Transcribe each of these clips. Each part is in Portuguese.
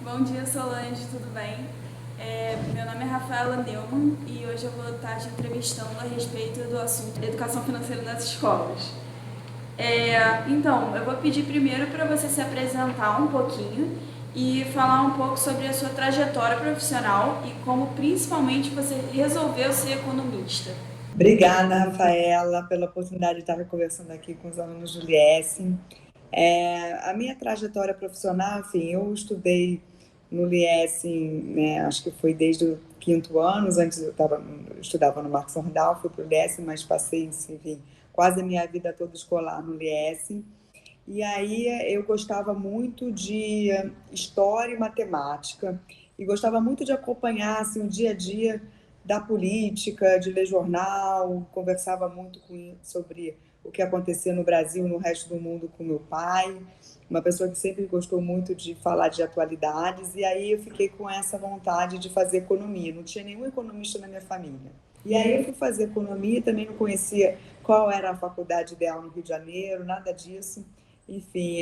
Bom dia, Solange, tudo bem? Meu nome é Rafaela Neumann e hoje eu vou estar te entrevistando a respeito do assunto educação financeira nas escolas. Então, eu vou pedir primeiro para você se apresentar um pouquinho e falar um pouco sobre a sua trajetória profissional e como principalmente você resolveu ser economista. Obrigada, Rafaela, pela oportunidade de estar conversando aqui com os alunos do LIES. A minha trajetória profissional, enfim, eu estudei no LIES, né, acho que foi desde o quinto ano. Antes eu estudava no Marcos Rondal, fui para o LIES, mas passei, enfim, quase a minha vida toda escolar no LIES. E aí eu gostava muito de história e matemática, e gostava muito de acompanhar assim, o dia a dia da política, de ler jornal, conversava muito sobre o que acontecia no Brasil e no resto do mundo com meu pai, uma pessoa que sempre gostou muito de falar de atualidades, e aí eu fiquei com essa vontade de fazer economia. Não tinha nenhum economista na minha família. E aí eu fui fazer economia, também não conhecia qual era a faculdade ideal no Rio de Janeiro, nada disso. Enfim,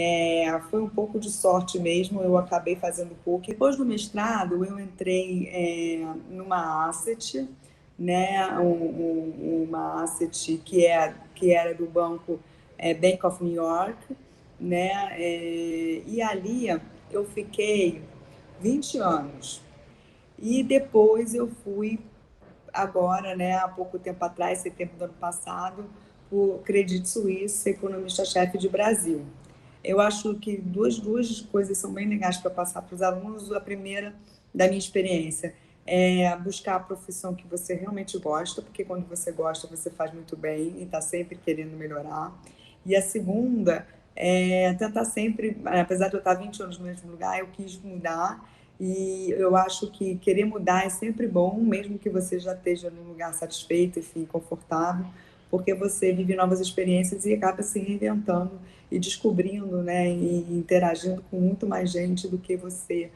foi um pouco de sorte mesmo, eu acabei fazendo PUC. Depois do mestrado, eu entrei numa asset, né, uma asset que era do banco Bank of New York, né, e ali eu fiquei 20 anos. E depois eu fui agora, né, há pouco tempo atrás, setembro do ano passado, o Credit Suisse, economista-chefe de Brasil. Eu acho que duas coisas são bem legais para passar para os alunos. A primeira, da minha experiência, é buscar a profissão que você realmente gosta, porque quando você gosta, você faz muito bem e está sempre querendo melhorar. E a segunda é tentar sempre, apesar de eu estar 20 anos no mesmo lugar, eu quis mudar, e eu acho que querer mudar é sempre bom, mesmo que você já esteja num lugar satisfeito, enfim, confortável, porque você vive novas experiências e acaba se reinventando e descobrindo, né, e interagindo com muito mais gente do que você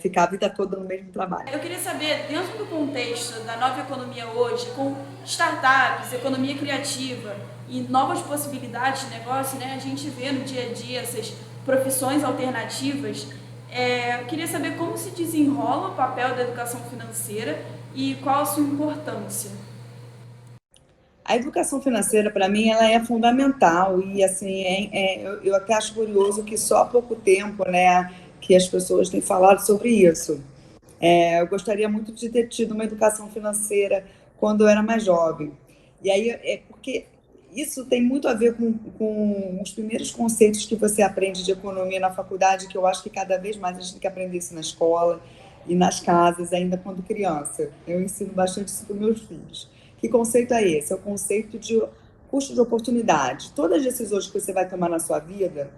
ficar a vida toda no mesmo trabalho. Eu queria saber, dentro do contexto da nova economia hoje, com startups, economia criativa e novas possibilidades de negócio, né, a gente vê no dia a dia essas profissões alternativas. Eu queria saber como se desenrola o papel da educação financeira e qual a sua importância. A educação financeira, para mim, ela é fundamental e, assim, eu até acho curioso que só há pouco tempo, né, que as pessoas têm falado sobre isso. Eu gostaria muito de ter tido uma educação financeira quando eu era mais jovem. E aí é porque isso tem muito a ver com os primeiros conceitos que você aprende de economia na faculdade, que eu acho que cada vez mais a gente tem que aprender isso na escola e nas casas, ainda quando criança. Eu ensino bastante isso para os meus filhos. Que conceito é esse? É o conceito de custo de oportunidade. Todas as decisões que você vai tomar na sua vida,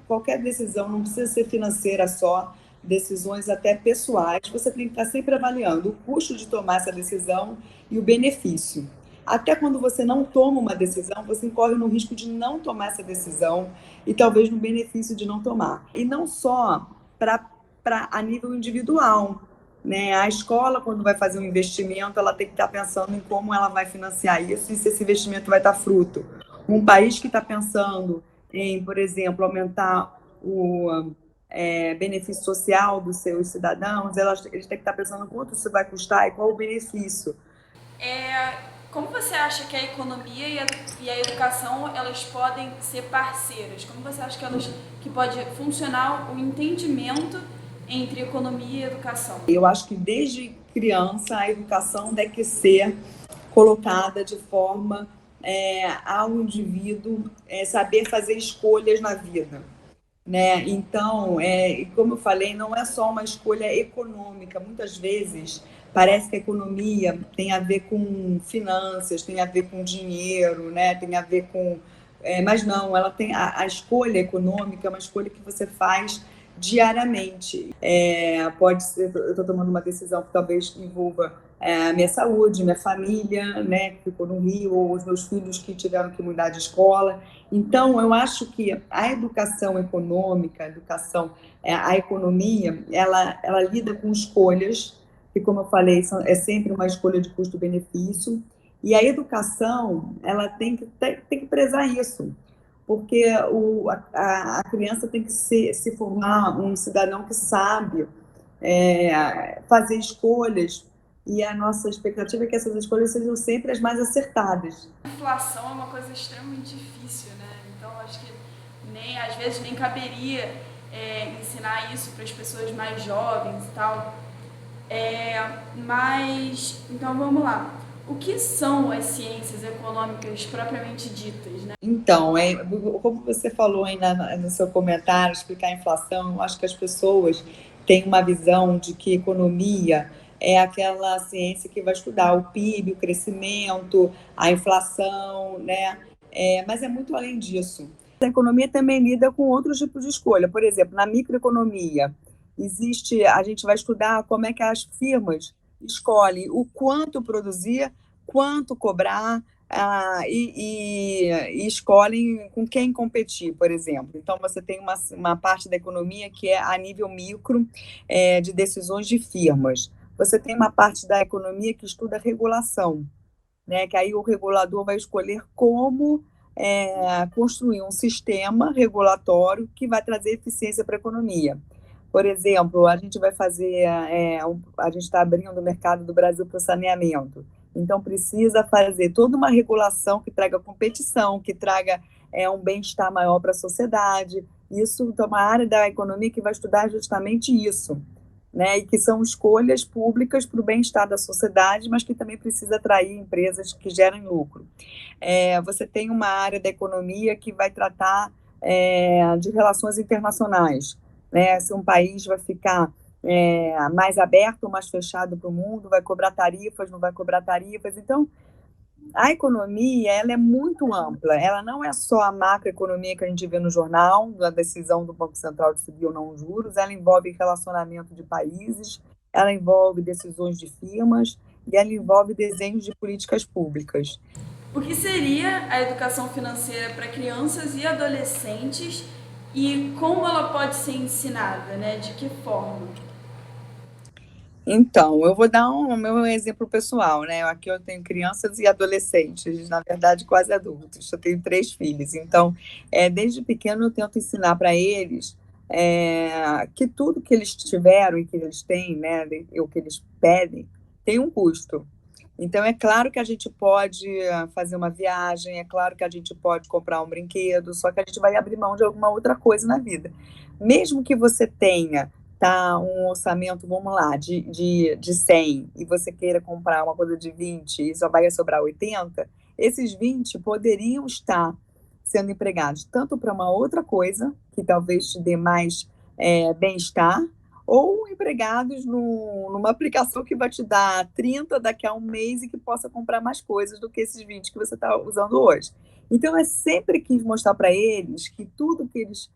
qualquer decisão, não precisa ser financeira só, decisões até pessoais, você tem que estar sempre avaliando o custo de tomar essa decisão e o benefício. Até quando você não toma uma decisão, você corre no risco de não tomar essa decisão e talvez no benefício de não tomar. E não só a nível individual, né? A escola, quando vai fazer um investimento, ela tem que estar pensando em como ela vai financiar isso e se esse investimento vai dar fruto. Um país que está pensando em, por exemplo, aumentar o benefício social dos seus cidadãos, eles têm que estar pensando quanto isso vai custar e qual o benefício. Como você acha que a economia e a educação elas podem ser parceiras? Como você acha que pode funcionar o entendimento entre economia e educação? Eu acho que desde criança a educação deve ser colocada de forma ao indivíduo saber fazer escolhas na vida, né? Então, como eu falei, não é só uma escolha econômica. Muitas vezes parece que a economia tem a ver com finanças, tem a ver com dinheiro, né? Tem a ver com, mas não, ela tem a escolha econômica, é uma escolha que você faz diariamente. Pode ser, eu estou tomando uma decisão que talvez envolva a minha saúde, minha família, né, que ficou no Rio, ou os meus filhos que tiveram que mudar de escola. Então, eu acho que a educação econômica, a economia, ela lida com escolhas, que, como eu falei, é sempre uma escolha de custo-benefício, e a educação, ela tem que prezar isso. porque a criança tem que se formar um cidadão que sabe fazer escolhas, e a nossa expectativa é que essas escolhas sejam sempre as mais acertadas. A inflação é uma coisa extremamente difícil, né? Então, acho que às vezes nem caberia ensinar isso para as pessoas mais jovens e tal. Mas, então vamos lá. O que são as ciências econômicas propriamente ditas, né? Então, como você falou aí no seu comentário, explicar a inflação, eu acho que as pessoas têm uma visão de que economia é aquela ciência que vai estudar o PIB, o crescimento, a inflação, né? Mas é muito além disso. A economia também lida com outros tipos de escolha. Por exemplo, na microeconomia, a gente vai estudar como é que as firmas escolhem o quanto produzir, quanto cobrar, e escolhem com quem competir, por exemplo. Então, você tem uma parte da economia que é a nível micro, de decisões de firmas. Você tem uma parte da economia que estuda regulação, né? Que aí o regulador vai escolher como construir um sistema regulatório que vai trazer eficiência para a economia. Por exemplo, a gente vai fazer, a gente está abrindo o mercado do Brasil para o saneamento. Então, precisa fazer toda uma regulação que traga competição, que traga um bem-estar maior para a sociedade. Isso é uma área da economia que vai estudar justamente isso, né? E que são escolhas públicas para o bem-estar da sociedade, mas que também precisa atrair empresas que gerem lucro. Você tem uma área da economia que vai tratar de relações internacionais, né? Se um país vai ficar mais aberto ou mais fechado para o mundo, vai cobrar tarifas, não vai cobrar tarifas. Então, a economia ela é muito ampla, ela não é só a macroeconomia que a gente vê no jornal, da decisão do Banco Central de subir ou não os juros, ela envolve relacionamento de países, ela envolve decisões de firmas e ela envolve desenhos de políticas públicas. O que seria a educação financeira para crianças e adolescentes e como ela pode ser ensinada, né? De que forma? Então, eu vou dar o meu exemplo pessoal, né? Aqui eu tenho crianças e adolescentes, na verdade, quase adultos. Eu tenho 3 filhos. Então, desde pequeno eu tento ensinar para eles que tudo que eles tiveram e que eles têm, né, o que eles pedem, tem um custo. Então, é claro que a gente pode fazer uma viagem, é claro que a gente pode comprar um brinquedo, só que a gente vai abrir mão de alguma outra coisa na vida. Mesmo que você tenha um orçamento, vamos lá, de 100 e você queira comprar uma coisa de 20 e só vai sobrar 80, esses 20 poderiam estar sendo empregados tanto para uma outra coisa, que talvez te dê mais bem-estar, ou empregados numa aplicação que vai te dar 30 daqui a um mês e que possa comprar mais coisas do que esses 20 que você está usando hoje. Então, eu sempre quis mostrar para eles que tudo que eles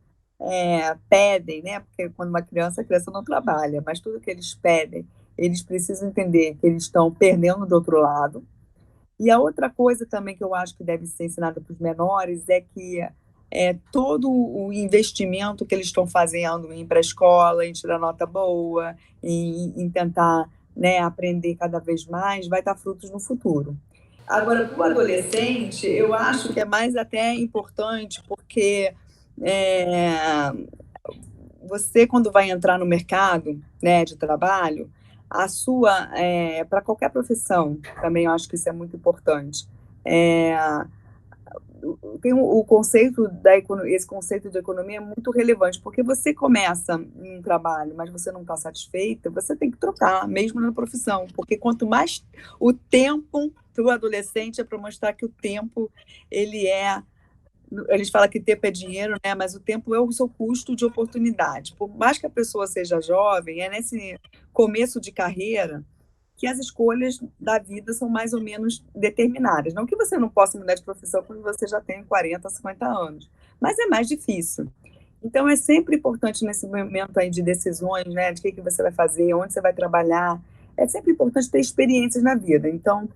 pedem, né? Porque quando a criança não trabalha, mas tudo que eles pedem, eles precisam entender que eles estão perdendo do outro lado. E a outra coisa também que eu acho que deve ser ensinada para os menores é que todo o investimento que eles estão fazendo em ir para a escola, em tirar nota boa, em tentar, né, aprender cada vez mais, vai dar frutos no futuro. Agora, para o adolescente, eu acho que é mais até importante, porque você, quando vai entrar no mercado, né, de trabalho, para qualquer profissão, também eu acho que isso é muito importante. Tem o conceito esse conceito de economia é muito relevante, porque você começa um trabalho, mas você não está satisfeita, você tem que trocar, mesmo na profissão, porque quanto mais o tempo para o adolescente é para mostrar que o tempo eles falam que tempo é dinheiro, né? Mas o tempo é o seu custo de oportunidade. Por mais que a pessoa seja jovem, é nesse começo de carreira que as escolhas da vida são mais ou menos determinadas. Não que você não possa mudar de profissão quando você já tem 40, 50 anos, mas é mais difícil. Então, é sempre importante nesse momento aí de decisões, né? De que você vai fazer, onde você vai trabalhar. É sempre importante ter experiências na vida. Então,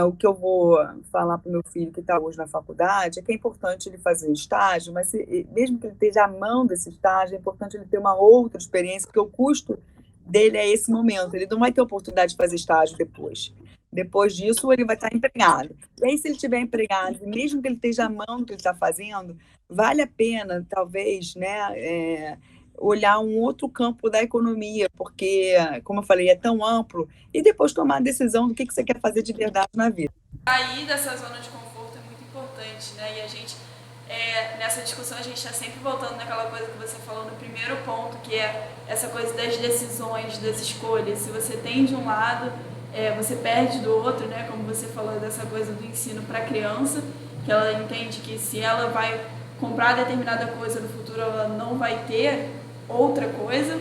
o que eu vou falar para o meu filho que está hoje na faculdade é que é importante ele fazer um estágio, mas mesmo que ele esteja amando esse estágio, é importante ele ter uma outra experiência, porque o custo dele é esse momento, ele não vai ter oportunidade de fazer estágio depois. Depois disso, ele vai estar empregado. E aí, se ele estiver empregado, mesmo que ele esteja amando o que ele está fazendo, vale a pena, talvez, né, olhar um outro campo da economia, porque, como eu falei, é tão amplo, e depois tomar a decisão do que você quer fazer de verdade na vida. Sair dessa zona de conforto é muito importante, né? E a gente, nessa discussão, a gente está sempre voltando naquela coisa que você falou no primeiro ponto, que é essa coisa das decisões, das escolhas. Se você tem de um lado, você perde do outro, né? Como você falou dessa coisa do ensino para a criança, que ela entende que se ela vai comprar determinada coisa no futuro, ela não vai ter outra coisa.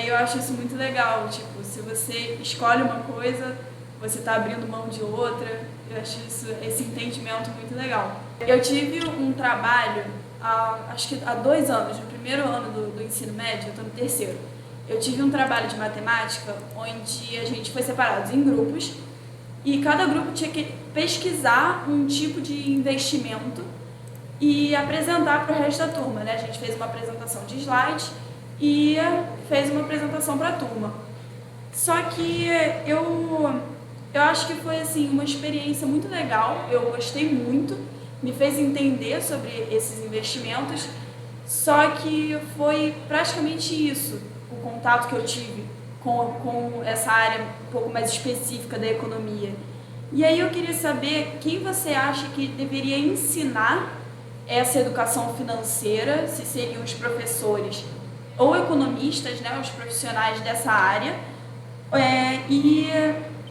Eu acho isso muito legal. Tipo, se você escolhe uma coisa, você está abrindo mão de outra. Eu acho esse entendimento muito legal. Eu tive um trabalho, acho que há 2 anos, no primeiro ano do ensino médio, eu estou no terceiro. Eu tive um trabalho de matemática onde a gente foi separado em grupos e cada grupo tinha que pesquisar um tipo de investimento e apresentar para o resto da turma, né? A gente fez uma apresentação de slide e fez uma apresentação para a turma. Só que eu acho que foi assim uma experiência muito legal, eu gostei muito, me fez entender sobre esses investimentos, só que foi praticamente isso, o contato que eu tive com essa área um pouco mais específica da economia. E aí eu queria saber quem você acha que deveria ensinar essa educação financeira, se seriam os professores ou economistas, né, os profissionais dessa área, e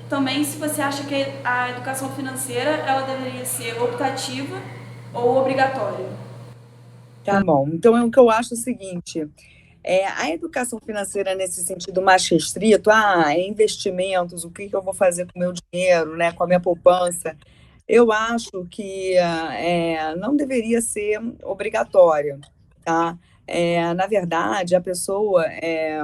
também se você acha que a educação financeira ela deveria ser optativa ou obrigatória. Tá bom. Então, o que eu acho é o seguinte: a educação financeira nesse sentido mais restrito, investimentos, o que eu vou fazer com o meu dinheiro, né, com a minha poupança, eu acho que não deveria ser obrigatória, tá? Na verdade,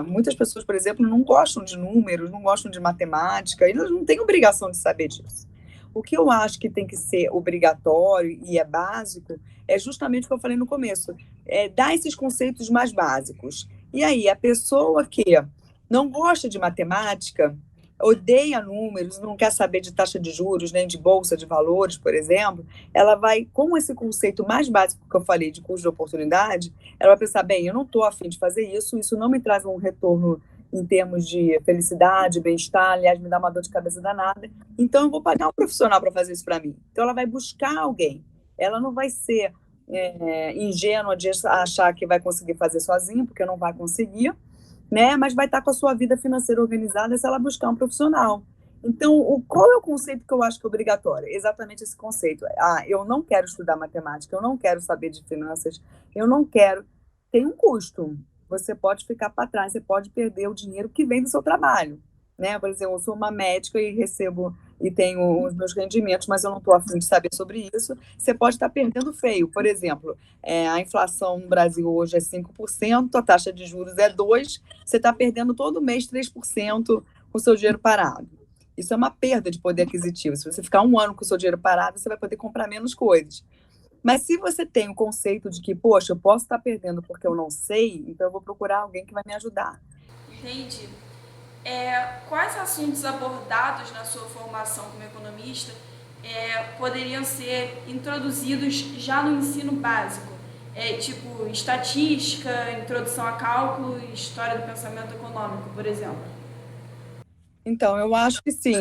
muitas pessoas, por exemplo, não gostam de números, não gostam de matemática, e elas não têm obrigação de saber disso. O que eu acho que tem que ser obrigatório e é básico é justamente o que eu falei no começo, dar esses conceitos mais básicos. E aí, a pessoa que não gosta de matemática, odeia números, não quer saber de taxa de juros, nem de bolsa de valores, por exemplo, ela vai, com esse conceito mais básico que eu falei de custo de oportunidade, ela vai pensar, bem, eu não estou afim de fazer isso não me traz um retorno em termos de felicidade, bem-estar, aliás, me dá uma dor de cabeça danada, então eu vou pagar um profissional para fazer isso para mim. Então ela vai buscar alguém, ela não vai ser ingênua de achar que vai conseguir fazer sozinha, porque não vai conseguir, né? Mas vai estar com a sua vida financeira organizada se ela buscar um profissional. Então, qual é o conceito que eu acho que é obrigatório? Exatamente esse conceito. Eu não quero estudar matemática, eu não quero saber de finanças, eu não quero. Tem um custo. Você pode ficar para trás, você pode perder o dinheiro que vem do seu trabalho, né? Por exemplo, eu sou uma médica e recebo e tenho os meus rendimentos, mas eu não estou afim de saber sobre isso. Você pode estar perdendo feio. Por exemplo, a inflação no Brasil hoje é 5%, a taxa de juros é 2%, você está perdendo todo mês 3% com o seu dinheiro parado. Isso é uma perda de poder aquisitivo. Se você ficar um ano com o seu dinheiro parado, você vai poder comprar menos coisas. Mas se você tem o conceito de que, poxa, eu posso estar perdendo porque eu não sei, então eu vou procurar alguém que vai me ajudar. Entendi. Quais assuntos abordados na sua formação como economista poderiam ser introduzidos já no ensino básico? Tipo estatística, introdução a cálculo e história do pensamento econômico, por exemplo. Então, eu acho que sim.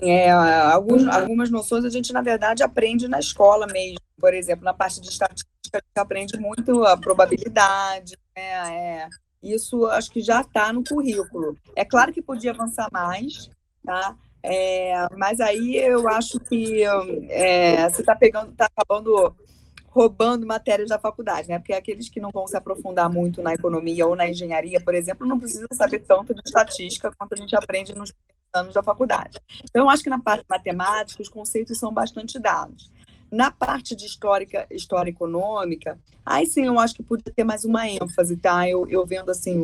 Algumas noções a gente, na verdade, aprende na escola mesmo. Por exemplo, na parte de estatística, a gente aprende muito a probabilidade, né? Isso acho que já está no currículo. É claro que podia avançar mais, tá? Mas aí eu acho que você está acabando roubando matérias da faculdade, né? Porque aqueles que não vão se aprofundar muito na economia ou na engenharia, por exemplo, não precisam saber tanto de estatística quanto a gente aprende nos anos da faculdade. Então, eu acho que na parte matemática, os conceitos são bastante dados. Na parte de história econômica, aí sim eu acho que podia ter mais uma ênfase, tá? Eu vendo assim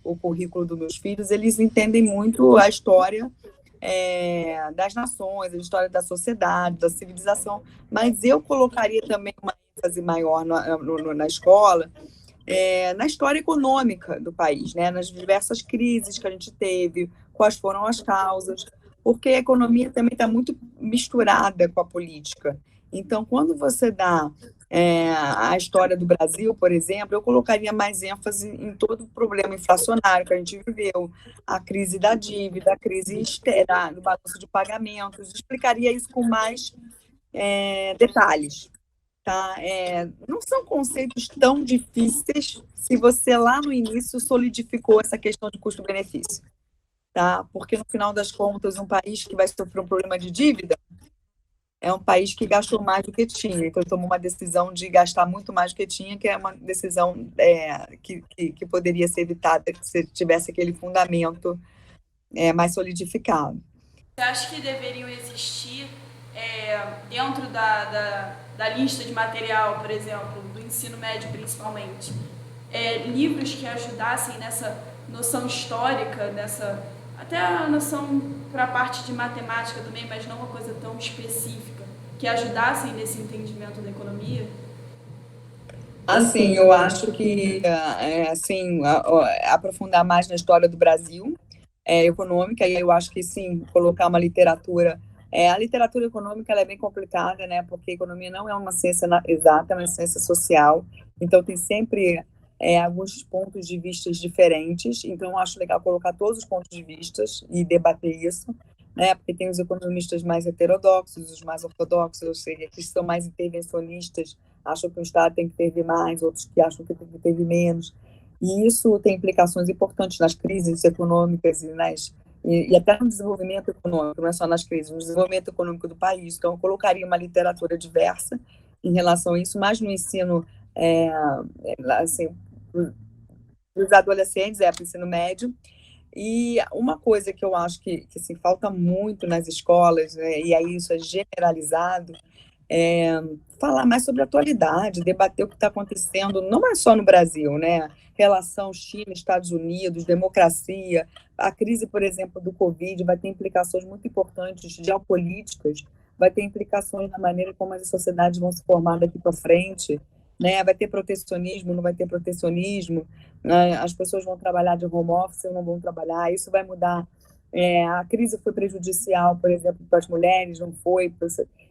o currículo dos meus filhos, eles entendem muito a história das nações, a história da sociedade, da civilização, mas eu colocaria também uma ênfase maior na escola, na história econômica do país, né? Nas diversas crises que a gente teve, quais foram as causas, porque a economia também está muito misturada com a política. Então, quando você dá a história do Brasil, por exemplo, eu colocaria mais ênfase em todo o problema inflacionário que a gente viveu, a crise da dívida, a crise externa, do balanço de pagamentos, explicaria isso com mais detalhes. Tá? Não são conceitos tão difíceis se você lá no início solidificou essa questão de custo-benefício. Tá? Porque, no final das contas, um país que vai sofrer um problema de dívida é um país que gastou mais do que tinha. Então, tomou uma decisão de gastar muito mais do que tinha, que é uma decisão que poderia ser evitada se tivesse aquele fundamento mais solidificado. Você acha que deveriam existir, dentro da lista de material, por exemplo, do ensino médio principalmente, livros que ajudassem nessa noção histórica, até a noção para a parte de matemática também, mas não uma coisa tão específica, que ajudassem nesse entendimento da economia? Assim, eu acho que assim, aprofundar mais na história do Brasil econômica, e eu acho que sim, colocar uma literatura. A literatura econômica ela é bem complicada, né? Porque a economia não é uma ciência exata, é uma ciência social, então tem sempre alguns pontos de vista diferentes. Então, eu acho legal colocar todos os pontos de vista e debater isso, né? Porque tem os economistas mais heterodoxos, os mais ortodoxos, ou seja, que são mais intervencionistas, acham que o Estado tem que intervir mais, outros que acham que tem que intervir menos. E isso tem implicações importantes nas crises econômicas e até no desenvolvimento econômico, não é só nas crises, no desenvolvimento econômico do país. Então, eu colocaria uma literatura diversa em relação a isso, mais no ensino, assim, dos adolescentes, para o ensino médio. E uma coisa que eu acho que assim, falta muito nas escolas, né, e aí isso é generalizado, falar mais sobre a atualidade, debater o que está acontecendo, não é só no Brasil, né? Relação China, Estados Unidos, democracia, a crise, por exemplo, do Covid vai ter implicações muito importantes geopolíticas, vai ter implicações na maneira como as sociedades vão se formar daqui para frente, né? Vai ter protecionismo, não vai ter protecionismo, né? As pessoas vão trabalhar de home office ou não vão trabalhar, isso vai mudar. A crise foi prejudicial, por exemplo, para as mulheres, não foi?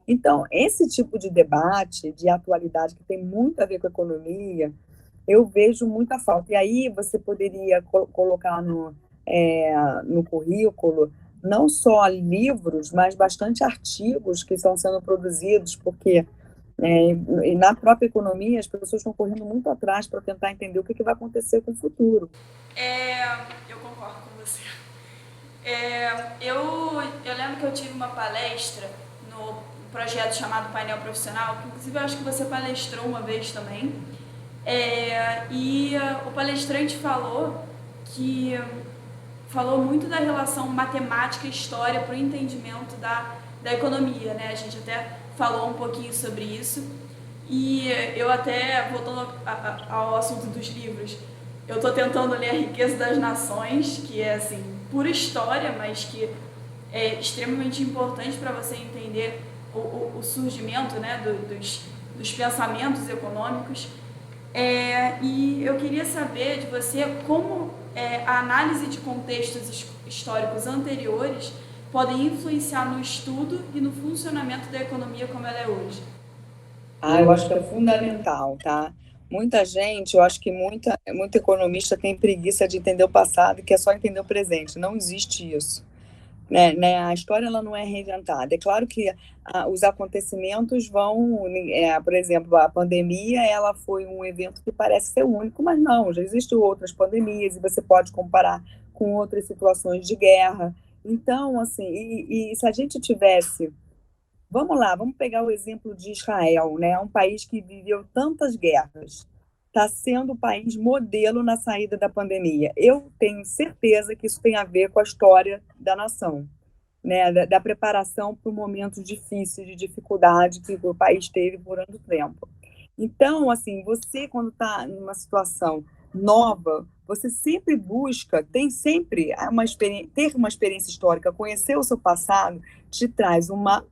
Então, esse tipo de debate, de atualidade, que tem muito a ver com a economia, eu vejo muita falta. E aí você poderia colocar no currículo não só livros, mas bastante artigos que estão sendo produzidos, porque e na própria economia as pessoas estão correndo muito atrás para tentar entender o que vai acontecer com o futuro. Eu concordo com você. Eu lembro que eu tive uma palestra no projeto chamado Painel Profissional, que inclusive eu acho que você palestrou uma vez também, o palestrante falou muito da relação matemática e história para o entendimento da economia, né? A gente até falou um pouquinho sobre isso, e eu até, voltando ao assunto dos livros, eu estou tentando ler A Riqueza das Nações, que é assim, pura história, mas que é extremamente importante para você entender o surgimento, né, dos pensamentos econômicos. E eu queria saber de você como a análise de contextos históricos anteriores podem influenciar no estudo e no funcionamento da economia como ela é hoje. Eu acho que é fundamental, tá? Muita gente, eu acho que muito economista tem preguiça de entender o passado e quer só entender o presente. Não existe isso. Né? A história ela não é reinventada. É claro que os acontecimentos vão, por exemplo, a pandemia ela foi um evento que parece ser único, mas não, já existem outras pandemias e você pode comparar com outras situações de guerra. Então, assim, e se a gente tivesse... Vamos lá, vamos pegar o exemplo de Israel, né? Um país que viveu tantas guerras. Está sendo o país modelo na saída da pandemia. Eu tenho certeza que isso tem a ver com a história da nação, né? Da preparação para momentos difíceis, de dificuldade que o país teve por muito tempo. Então, assim, você quando está numa situação nova, você sempre busca, tem sempre ter uma experiência histórica, conhecer o seu passado, te traz uma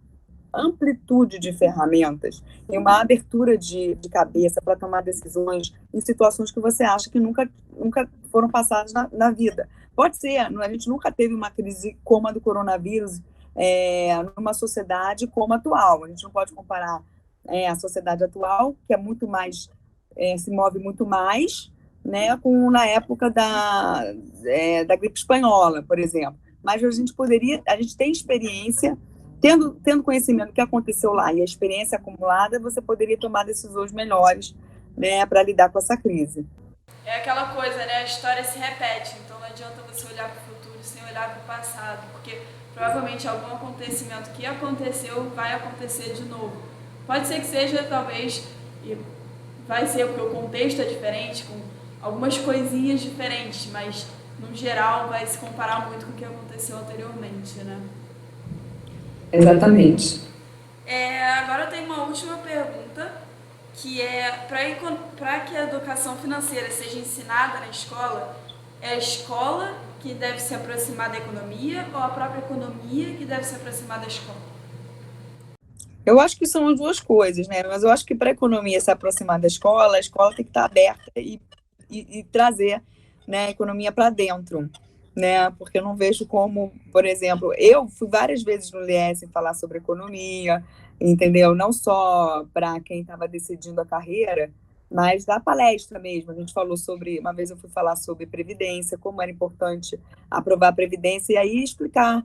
amplitude de ferramentas e uma abertura de cabeça para tomar decisões em situações que você acha que nunca foram passadas na vida. Pode ser, a gente nunca teve uma crise como a do coronavírus numa sociedade como a atual. A gente não pode comparar a sociedade atual, que é muito mais, se move muito mais, né, com na época da gripe espanhola, por exemplo. Mas a gente tem experiência, tendo conhecimento do que aconteceu lá e a experiência acumulada, você poderia tomar decisões melhores, né, para lidar com essa crise. É aquela coisa, né? A história se repete, então não adianta você olhar para o futuro sem olhar para o passado, porque provavelmente algum acontecimento que aconteceu vai acontecer de novo. Pode ser que seja, talvez, e vai ser porque o contexto é diferente, com algumas coisinhas diferentes, mas no geral vai se comparar muito com o que aconteceu anteriormente, né? Exatamente. Agora eu tenho uma última pergunta, que é para que a educação financeira seja ensinada na escola, é a escola que deve se aproximar da economia ou a própria economia que deve se aproximar da escola? Eu acho que são as duas coisas, né? Mas eu acho que para a economia se aproximar da escola, a escola tem que estar aberta e trazer, né, a economia para dentro, né? Porque eu não vejo como, por exemplo, eu fui várias vezes no LIES falar sobre economia, entendeu? Não só para quem estava decidindo a carreira, mas da palestra mesmo. A gente falou sobre, uma vez eu fui falar sobre previdência, como era importante aprovar a previdência e aí explicar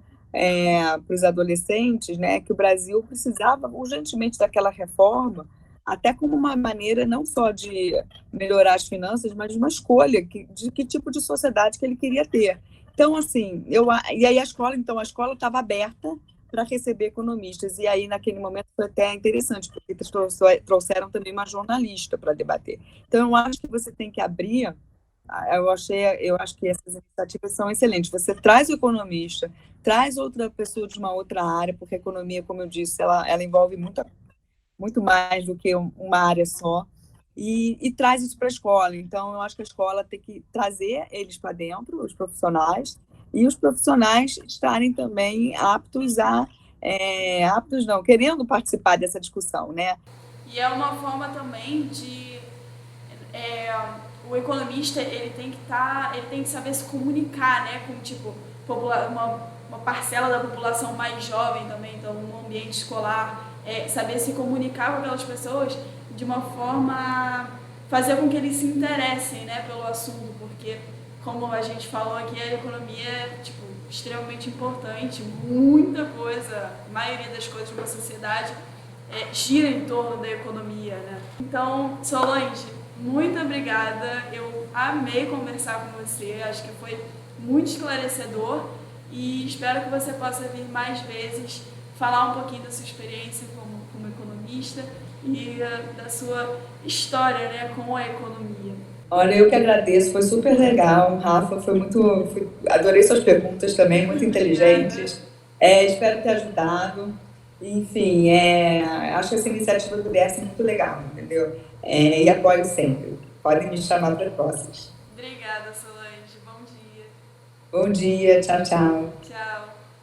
para os adolescentes, né, que o Brasil precisava urgentemente daquela reforma, até como uma maneira não só de melhorar as finanças, mas de uma escolha de que tipo de sociedade que ele queria ter. Então, assim, e aí a escola estava aberta para receber economistas, e aí naquele momento foi até interessante, porque eles trouxeram também uma jornalista para debater. Então, eu acho que você tem que abrir. Eu acho que essas iniciativas são excelentes. Você traz o economista, traz outra pessoa de uma outra área, porque a economia, como eu disse, ela envolve muito mais do que uma área só, e traz isso para a escola. Então, eu acho que a escola tem que trazer eles para dentro, os profissionais, e os profissionais estarem também aptos não, querendo participar dessa discussão, né? E é uma forma também de o economista ele tem que saber se comunicar, né, com tipo uma parcela da população mais jovem também, então no ambiente escolar, saber se comunicar com aquelas pessoas de uma forma fazer com que eles se interessem, né, pelo assunto, porque como a gente falou aqui, a economia é tipo extremamente importante, muita coisa, a maioria das coisas de uma sociedade gira em torno da economia, né? Então, Solange, muito obrigada, eu amei conversar com você, acho que foi muito esclarecedor e espero que você possa vir mais vezes falar um pouquinho da sua experiência como economista e da sua história, né, com a economia. Olha, eu que agradeço, foi super legal, Rafa, adorei suas perguntas também, muito inteligentes, espero ter ajudado, enfim, acho que essa iniciativa do DS é muito legal, entendeu? E apoio sempre, podem me chamar para próximas. Obrigada, Solange, bom dia. Bom dia, tchau, tchau. Tchau.